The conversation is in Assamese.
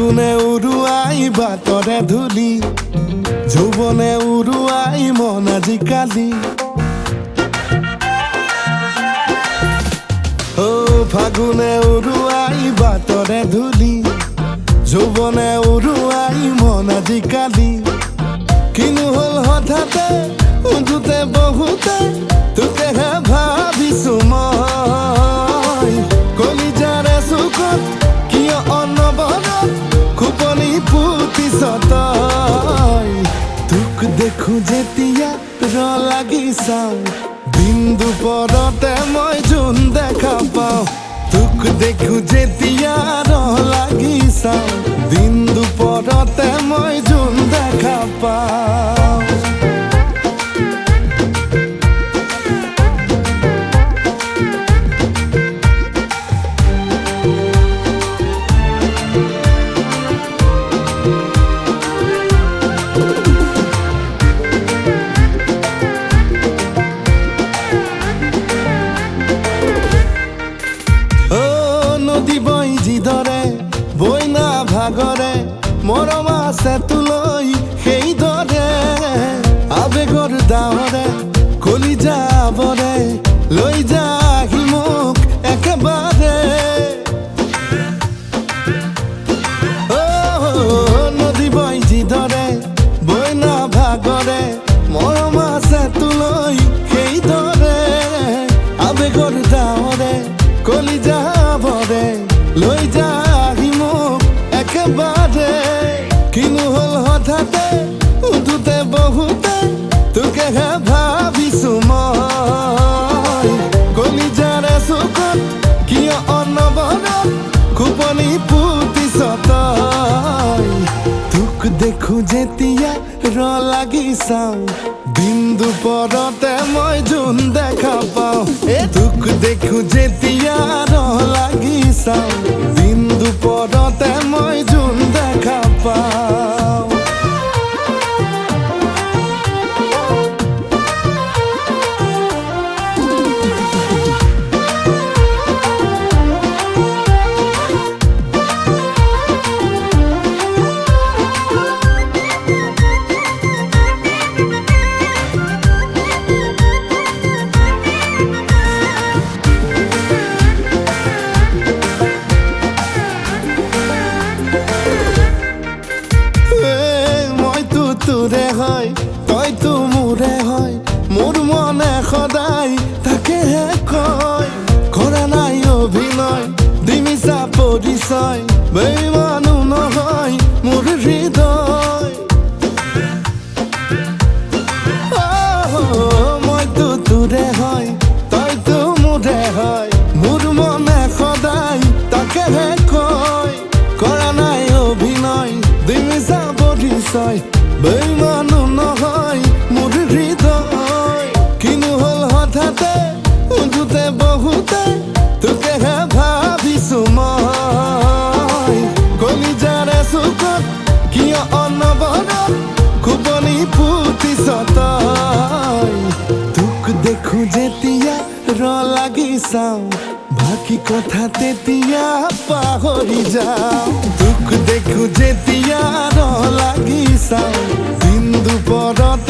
ফাগুনে উৰুৱাই বাটৰে ধূলি যৌৱনে উৰুৱাই মন আজিকালি ফাগুনে উৰুৱাই বাটৰে ধূলি যৌৱনে উৰুৱাই মন আজিকালি কিনো হ'ল হঠাতে উঠোতে বহুতে তোকেহে ভাবিছো মই কলিজাৰে চুকত কিয় অনবৰত খোপনি পুতিছ তই তোক দেখো যেতিয়া লাগি চাওঁ দিন দুপৰতে মই জোন দেখা পাওঁ তোক দেখো যেতিয়া লাগি চাওঁ দিন দুপৰতে মই জোন দেখা পাওঁ বইনা ভাগৰে মৰম আছে তোলৈ সেইদৰে আবেগৰ ডাৱৰে কলিজাবৰে লৈ যাহি মোক একেবাৰে নদী বৈ যিদৰে বইনা ভাগৰে মৰম আছে তোলৈ সেইদৰে আবেগৰ ডাৱৰে কলিজাবৰে লৈ যা একেবাৰে কিনো হ'ল হঠাতে উঠোতে বহুতে তোকেহে ভাবিছো মই কলিজাৰে চুকত কিয় অনবৰত খোপনি পুতিছ তই তোক দেখো যেতিয়া লাগি চাওঁ দিন দুপৰতে মই জোন দেখা পাওঁ তোক দেখো যেতিয়া লাগি চাওঁ দিন দুপৰতে মই জোন দেখা পাওঁ তোৰে হয় তইতো মোৰে হয় মোৰ মনে সদায় তাকেহে কয় কৰা নাই অভিনয় দিমিছা পৰিচয় বেইমানো নহয় মোৰ হৃদয় মইতো তোৰে হয় তইতো মোৰে হয় মোৰ মনে সদায় তাকেহে কয় কৰা নাই অভিনয় দিমিছা পৰিচয় বেইমানো নহয় মোৰ হৃদয় কিনো হ'ল হঠাতে উঠোতে বহুতে তোকেহে ভাবিছো মই কলিজাৰে চুকত কিয় অনবৰত খোপনি পুতিছ তই তোক দেখো যেতিয়া লাগি চাওঁ বাকী কথা তেতিয়া পাহৰি যাওঁ তোক দেখো যেতিয়া লাগি চাওঁ দিন দুপৰত